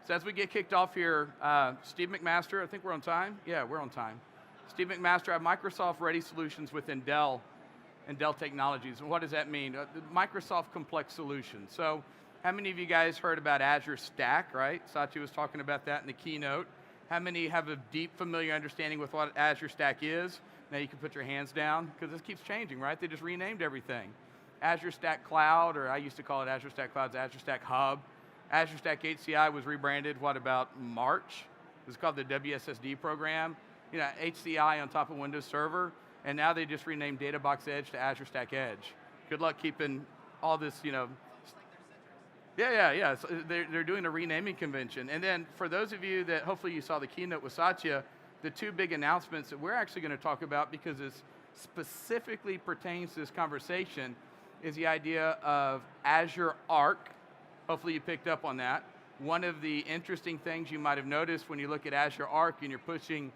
So as we get kicked off here, Steve McMaster, I think we're on time? Yeah, we're on time. Steve McMaster, I have Microsoft Ready Solutions within Dell and Dell Technologies. And what does that mean? Microsoft Complex Solutions. So how many of you guys heard about Azure Stack, right? Satya was talking about that in the keynote. How many have a deep familiar understanding with what Azure Stack is? Now you can put your hands down, because this keeps changing, right? They just renamed everything. Azure Stack Cloud, or I used to call it Azure Stack Cloud, Azure Stack Hub. Azure Stack HCI was rebranded, what, about March? It was called the WSSD program. You know, HCI on top of Windows Server, and now they just renamed DataBox Edge to Azure Stack Edge. Good luck keeping all this, you know. Yeah. So they're doing a renaming convention. And then for those of you that hopefully you saw the keynote with Satya, the two big announcements that we're actually going to talk about, because it specifically pertains to this conversation, is the idea of Azure Arc. Hopefully you picked up on that. One of the interesting things you might have noticed when you look at Azure Arc and you're pushing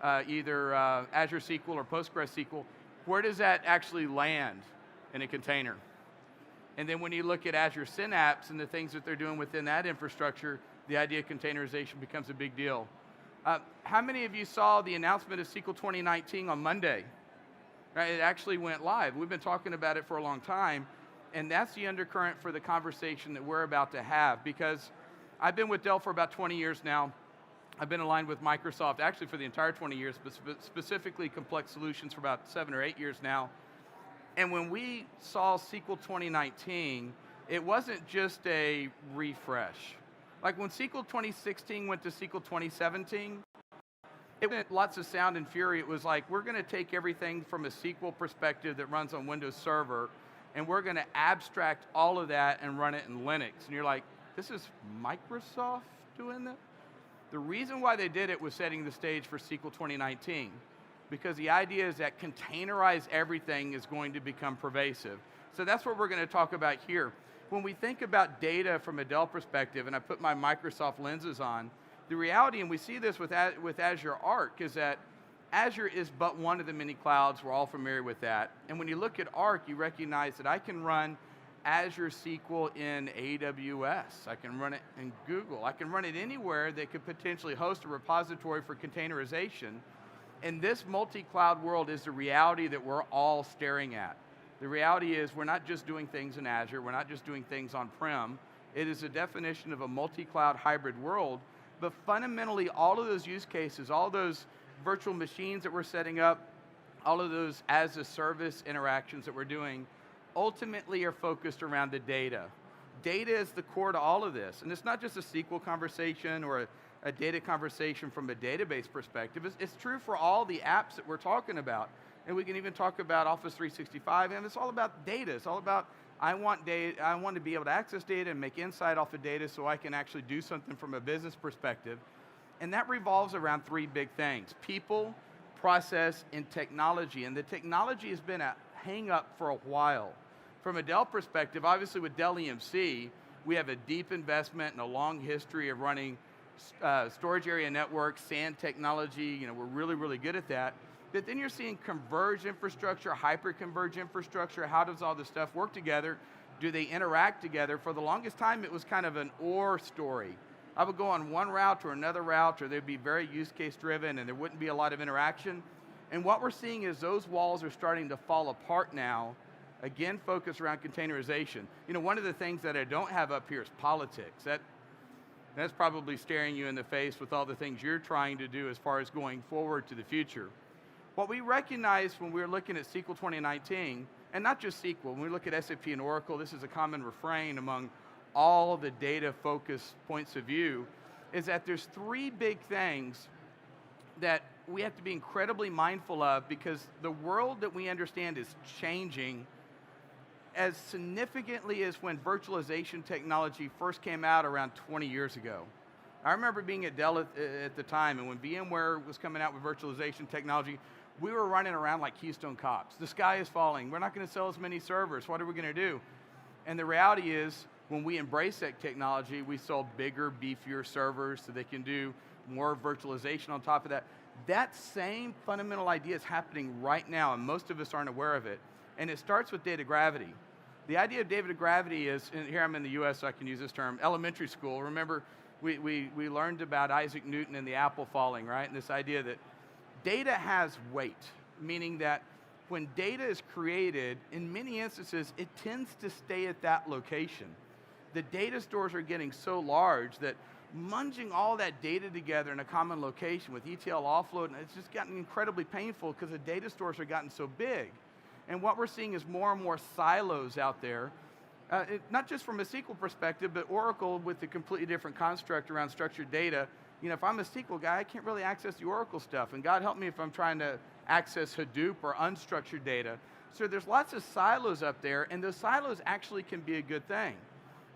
either Azure SQL or PostgreSQL, where does that actually land in a container? And then when you look at Azure Synapse and the things that they're doing within that infrastructure, the idea of containerization becomes a big deal. How many of you saw the announcement of SQL 2019 on Monday? Right, it actually went live. We've been talking about it for a long time, and that's the undercurrent for the conversation that we're about to have, because I've been with Dell for about 20 years now. I've been aligned with Microsoft actually for the entire 20 years, but specifically Complex Solutions for about 7 or 8 years now. And when we saw SQL 2019, it wasn't just a refresh. Like when SQL 2016 went to SQL 2017, it went lots of sound and fury. It was like, we're going to take everything from a SQL perspective that runs on Windows Server, and we're going to abstract all of that and run it in Linux. And you're like, this is Microsoft doing that? The reason why they did it was setting the stage for SQL 2019, because the idea is that containerized everything is going to become pervasive. So that's what we're going to talk about here. When we think about data from a Dell perspective, and I put my Microsoft lenses on, the reality, and we see this with Azure Arc, is that Azure is but one of the many clouds. We're all familiar with that. And when you look at Arc, you recognize that I can run Azure SQL in AWS. I can run it in Google. I can run it anywhere that could potentially host a repository for containerization. And this multi-cloud world is the reality that we're all staring at. The reality is we're not just doing things in Azure. We're not just doing things on-prem. It is a definition of a multi-cloud hybrid world. But fundamentally, all of those use cases, all those virtual machines that we're setting up, all of those as-a-service interactions that we're doing, ultimately are focused around the data. Data is the core to all of this. And it's not just a SQL conversation or a data conversation from a database perspective. It's true for all the apps that we're talking about. And we can even talk about Office 365, and it's all about data. It's all about, I want data, I want to be able to access data and make insight off of data so I can actually do something from a business perspective. And that revolves around three big things: people, process, and technology. And the technology has been a hang up for a while. From a Dell perspective, obviously with Dell EMC, we have a deep investment and a long history of running storage area networks, SAN technology. You know, we're really, really good at that. But then you're seeing converged infrastructure, hyper-converged infrastructure. How does all this stuff work together? Do they interact together? For the longest time, it was kind of an or story. I would go on one route or another route, or they'd be very use case driven, and there wouldn't be a lot of interaction. And what we're seeing is those walls are starting to fall apart now. Again, focus around containerization. You know, one of the things that I don't have up here is politics. That's probably staring you in the face with all the things you're trying to do as far as going forward to the future. What we recognized when we were looking at SQL 2019, and not just SQL, when we look at SAP and Oracle, this is a common refrain among all the data-focused points of view, is that there's three big things that we have to be incredibly mindful of, because the world that we understand is changing as significantly as when virtualization technology first came out around 20 years ago. I remember being at Dell at the time, and when VMware was coming out with virtualization technology, we were running around like Keystone Cops. The sky is falling. We're not going to sell as many servers. What are we going to do? And the reality is, when we embraced that technology, we sold bigger, beefier servers so they can do more virtualization on top of that. That same fundamental idea is happening right now, and most of us aren't aware of it. And it starts with data gravity. The idea of data gravity is, and here I'm in the US, so I can use this term, elementary school. Remember, We learned about Isaac Newton and the apple falling, right? And this idea that data has weight, meaning that when data is created, in many instances, it tends to stay at that location. The data stores are getting so large that munging all that data together in a common location with ETL offload, and it's just gotten incredibly painful because the data stores are gotten so big. And what we're seeing is more and more silos out there, not just from a SQL perspective, but Oracle with a completely different construct around structured data. You know, if I'm a SQL guy, I can't really access the Oracle stuff, and God help me if I'm trying to access Hadoop or unstructured data. So there's lots of silos up there, and those silos actually can be a good thing.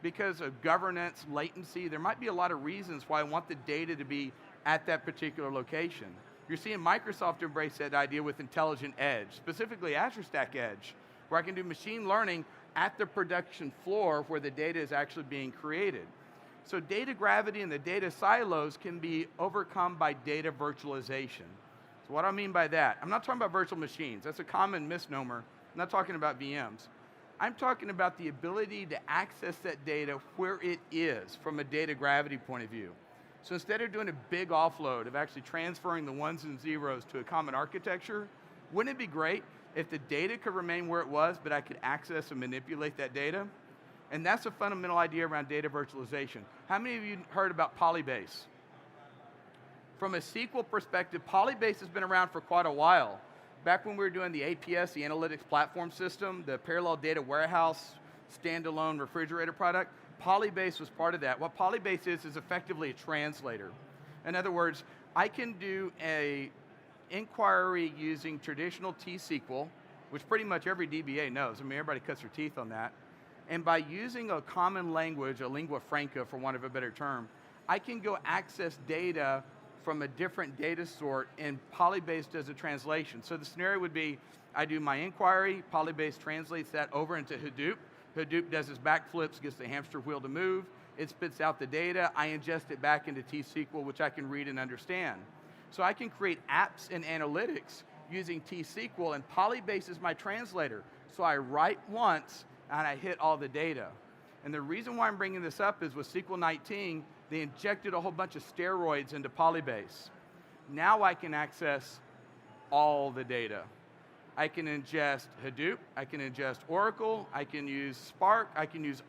Because of governance, latency, there might be a lot of reasons why I want the data to be at that particular location. You're seeing Microsoft embrace that idea with Intelligent Edge, specifically Azure Stack Edge, where I can do machine learning at the production floor where the data is actually being created. So data gravity and the data silos can be overcome by data virtualization. So what do I mean by that? I'm not talking about virtual machines. That's a common misnomer. I'm not talking about VMs. I'm talking about the ability to access that data where it is from a data gravity point of view. So instead of doing a big offload of actually transferring the ones and zeros to a common architecture, wouldn't it be great if the data could remain where it was, but I could access and manipulate that data? And that's a fundamental idea around data virtualization. How many of you heard about Polybase? From a SQL perspective, Polybase has been around for quite a while. Back when we were doing the APS, the Analytics Platform System, the Parallel Data Warehouse standalone refrigerator product, Polybase was part of that. What Polybase is effectively a translator. In other words, I can do a inquiry using traditional T-SQL, which pretty much every DBA knows. I mean, everybody cuts their teeth on that. And by using a common language, a lingua franca for want of a better term, I can go access data from a different data sort, and Polybase does a translation. So the scenario would be, I do my inquiry, Polybase translates that over into Hadoop. Hadoop does its backflips, gets the hamster wheel to move, it spits out the data, I ingest it back into T-SQL, which I can read and understand. So I can create apps and analytics using T-SQL, and Polybase is my translator. So I write once, and I hit all the data. And the reason why I'm bringing this up is with SQL 19, they injected a whole bunch of steroids into Polybase. Now I can access all the data. I can ingest Hadoop, I can ingest Oracle, I can use Spark, I can use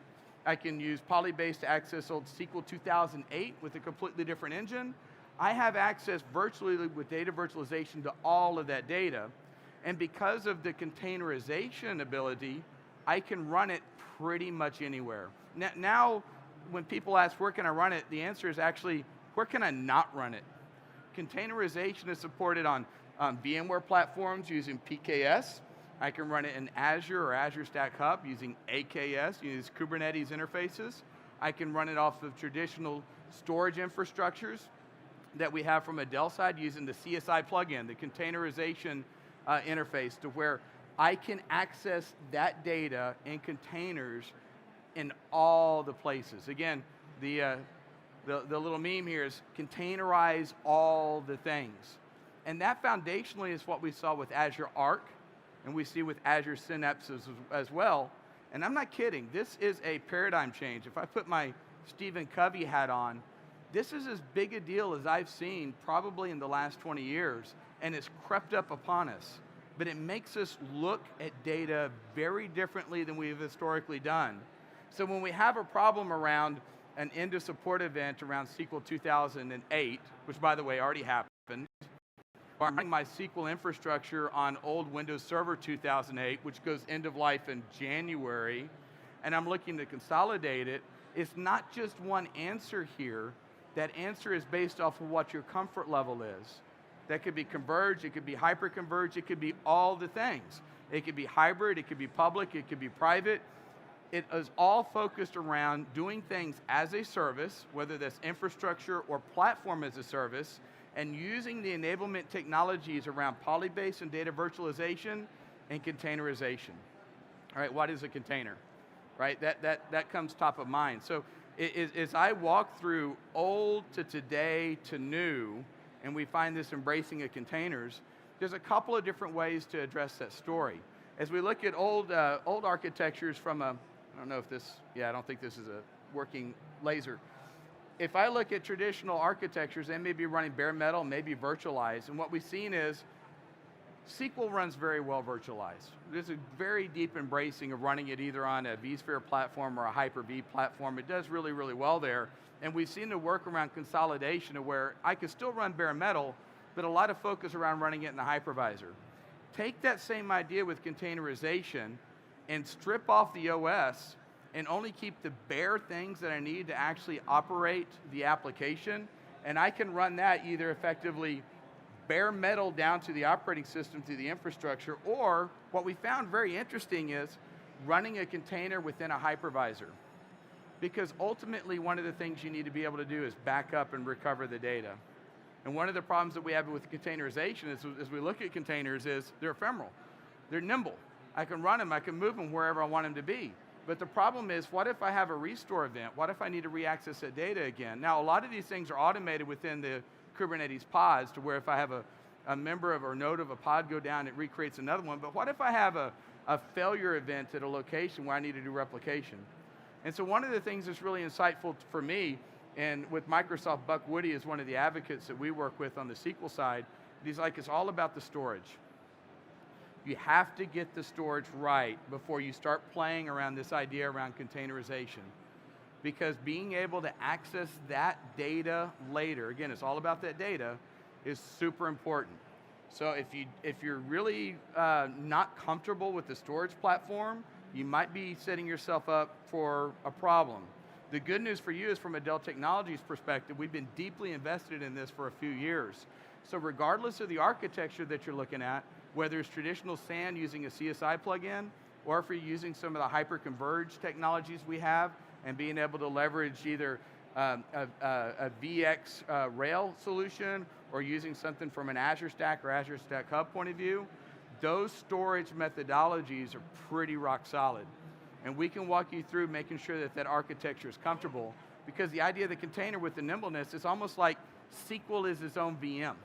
Polybase to access old SQL 2008 with a completely different engine. I have access virtually with data virtualization to all of that data. And because of the containerization ability, I can run it pretty much anywhere. Now, when people ask, where can I run it? The answer is actually, where can I not run it? Containerization is supported on VMware platforms using PKS. I can run it in Azure or Azure Stack Hub using AKS, using Kubernetes interfaces. I can run it off of traditional storage infrastructures that we have from a Dell side using the CSI plugin, the containerization interface, to where I can access that data in containers in all the places. Again, the little meme here is containerize all the things. And that foundationally is what we saw with Azure Arc, and we see with Azure Synapse as well. And I'm not kidding, this is a paradigm change. If I put my Stephen Covey hat on, this is as big a deal as I've seen probably in the last 20 years, and it's crept up upon us. But it makes us look at data very differently than we've historically done. So when we have a problem around an end of support event around SQL 2008, which by the way already happened, or I'm running my SQL infrastructure on old Windows Server 2008, which goes end of life in January, and I'm looking to consolidate it, it's not just one answer here. That answer is based off of what your comfort level is. That could be converged, it could be hyper-converged, it could be all the things. It could be hybrid, it could be public, it could be private. It is all focused around doing things as a service, whether that's infrastructure or platform as a service, and using the enablement technologies around Polybase and data virtualization and containerization. All right, what is a container? Right, that comes top of mind. So as I walk through old to today to new, and we find this embracing of containers, there's a couple of different ways to address that story. As we look at old architectures from a, I don't know if this, yeah, I don't think this is a working laser. if I look at traditional architectures, they may be running bare metal, maybe virtualized, and what we've seen is SQL runs very well virtualized. There's a very deep embracing of running it either on a vSphere platform or a Hyper-V platform. It does really, really well there. And we've seen the work around consolidation of where I can still run bare metal, but a lot of focus around running it in the hypervisor. Take that same idea with containerization and strip off the OS and only keep the bare things that I need to actually operate the application, and I can run that either effectively bare metal down to the operating system through the infrastructure, or what we found very interesting is running a container within a hypervisor. Because ultimately one of the things you need to be able to do is back up and recover the data. And one of the problems that we have with containerization is, as we look at containers, is they're ephemeral. They're nimble. I can run them, I can move them wherever I want them to be. But the problem is, what if I have a restore event? What if I need to re-access that data again? Now, a lot of these things are automated within the Kubernetes pods to where if I have a member of or node of a pod go down, it recreates another one. But what if I have a failure event at a location where I need to do replication? And so one of the things that's really insightful for me, and with Microsoft, Buck Woody is one of the advocates that we work with on the SQL side, he's like, it's all about the storage. You have to get the storage right before you start playing around this idea around containerization. Because being able to access that data later, again, it's all about that data, is super important. So if you're really not comfortable with the storage platform, you might be setting yourself up for a problem. The good news for you is from a Dell Technologies perspective, we've been deeply invested in this for a few years. So regardless of the architecture that you're looking at, whether it's traditional SAN using a CSI plugin, or if you're using some of the hyper-converged technologies we have, and being able to leverage either a VX rail solution, or using something from an Azure Stack or Azure Stack Hub point of view, those storage methodologies are pretty rock solid. And we can walk you through making sure that that architecture is comfortable, because the idea of the container with the nimbleness is almost like SQL is its own VM.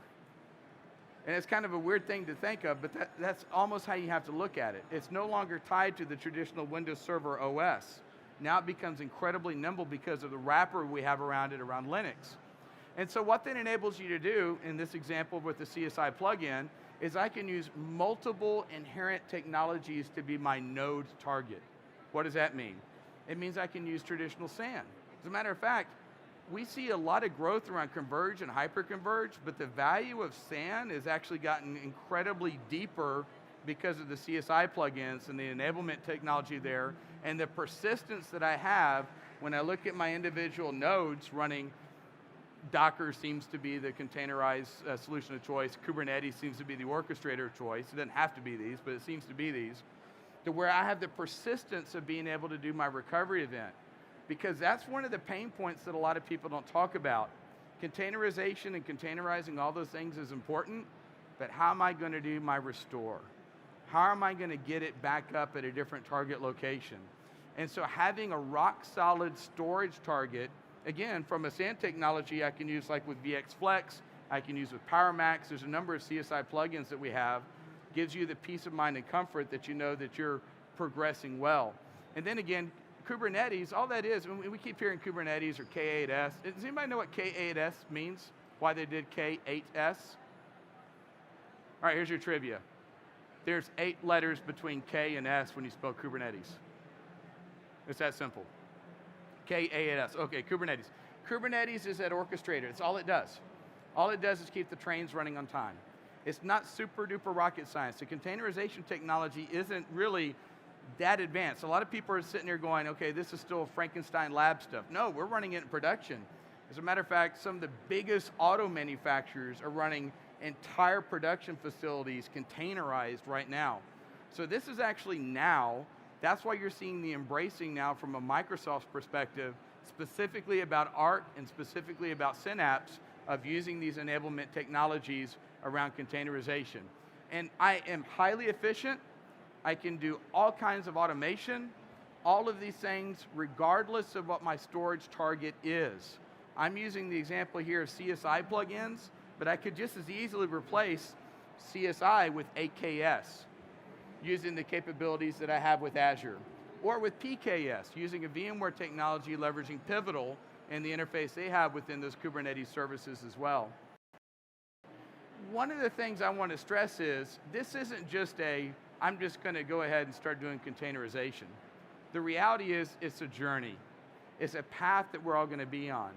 And it's kind of a weird thing to think of, but that's almost how you have to look at it. It's no longer tied to the traditional Windows Server OS. Now it becomes incredibly nimble because of the wrapper we have around it, around Linux. And so what that enables you to do, in this example with the CSI plugin, is I can use multiple inherent technologies to be my node target. What does that mean? It means I can use traditional SAN. As a matter of fact, we see a lot of growth around converge and hyperconverge, but the value of SAN has actually gotten incredibly deeper because of the CSI plugins and the enablement technology there, and the persistence that I have when I look at my individual nodes running. Docker seems to be the containerized solution of choice. Kubernetes seems to be the orchestrator of choice. It doesn't have to be these, but it seems to be these. To where I have the persistence of being able to do my recovery event. Because that's one of the pain points that a lot of people don't talk about. Containerization and containerizing all those things is important, but how am I going to do my restore? How am I going to get it back up at a different target location? And so having a rock solid storage target, again, from a SAN technology I can use like with VX Flex, I can use with PowerMax, there's a number of CSI plugins that we have, gives you the peace of mind and comfort that you know that you're progressing well. And then again, Kubernetes, all that is, we keep hearing Kubernetes or K8s. Does anybody know what K8s means? Why they did K8s? All right, here's your trivia. There's 8 letters between K and S when you spell Kubernetes. It's that simple. K-A-N-S, okay, Kubernetes. Kubernetes is that orchestrator, that's all it does. All it does is keep the trains running on time. It's not super duper rocket science. The containerization technology isn't really that advanced. A lot of people are sitting here going, okay, this is still Frankenstein lab stuff. No, we're running it in production. As a matter of fact, some of the biggest auto manufacturers are running entire production facilities containerized right now. So this is actually now. That's why you're seeing the embracing now from a Microsoft perspective, specifically about ART and specifically about Synapse, of using these enablement technologies around containerization. And I am highly efficient. I can do all kinds of automation, all of these things, regardless of what my storage target is. I'm using the example here of CSI plugins, but I could just as easily replace CSI with AKS, using the capabilities that I have with Azure, or with PKS, using a VMware technology leveraging Pivotal and the interface they have within those Kubernetes services as well. One of the things I want to stress is, this isn't just I'm just going to go ahead and start doing containerization. The reality is, it's a journey. It's a path that we're all going to be on.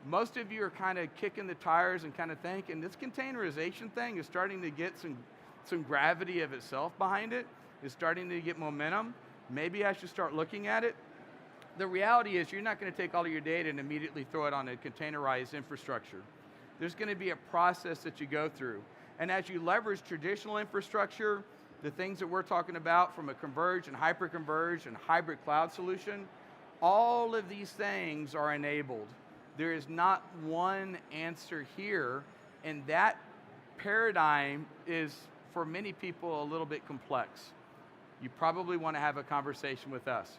Most of you are kind of kicking the tires and kind of thinking, this containerization thing is starting to get some gravity of itself behind it. It's starting to get momentum. Maybe I should start looking at it. The reality is, you're not going to take all of your data and immediately throw it on a containerized infrastructure. There's going to be a process that you go through. And as you leverage traditional infrastructure, the things that we're talking about from a converged and hyper-converged and hybrid cloud solution, all of these things are enabled. There is not one answer here, and that paradigm is, for many people, a little bit complex. You probably want to have a conversation with us.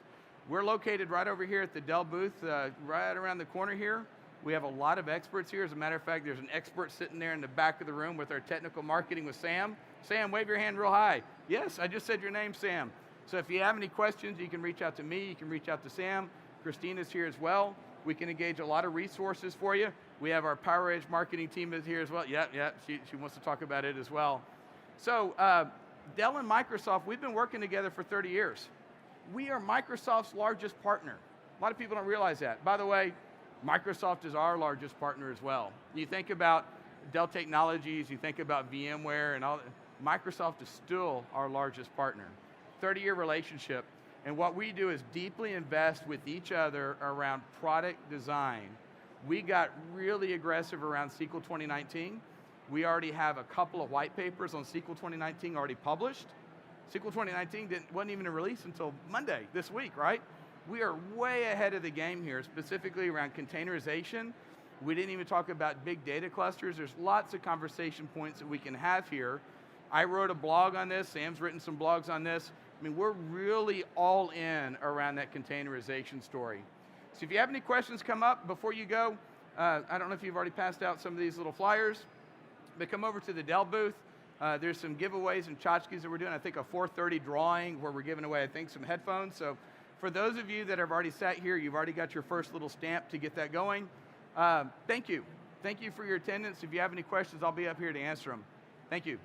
We're located right over here at the Dell booth, right around the corner here. We have a lot of experts here. As a matter of fact, there's an expert sitting there in the back of the room with our technical marketing with Sam. Sam, wave your hand real high. Yes, I just said your name, Sam. So if you have any questions, you can reach out to me, you can reach out to Sam. Christina's here as well. We can engage a lot of resources for you. We have our PowerEdge marketing team is here as well. Yeah, she wants to talk about it as well. So Dell and Microsoft, we've been working together for 30 years. We are Microsoft's largest partner. A lot of people don't realize that. By the way, Microsoft is our largest partner as well. You think about Dell Technologies, you think about VMware and all, Microsoft is still our largest partner. 30-year relationship, and what we do is deeply invest with each other around product design. We got really aggressive around SQL 2019. We already have a couple of white papers on SQL 2019 already published. SQL 2019 wasn't even released until Monday this week, right? We are way ahead of the game here, specifically around containerization. We didn't even talk about big data clusters. There's lots of conversation points that we can have here. I wrote a blog on this, Sam's written some blogs on this. I mean, we're really all in around that containerization story. So if you have any questions come up before you go, I don't know if you've already passed out some of these little flyers, but come over to the Dell booth. There's some giveaways and tchotchkes that we're doing. I think a 4:30 drawing where we're giving away, I think, some headphones. So for those of you that have already sat here, you've already got your first little stamp to get that going. Thank you. Thank you for your attendance. If you have any questions, I'll be up here to answer them. Thank you.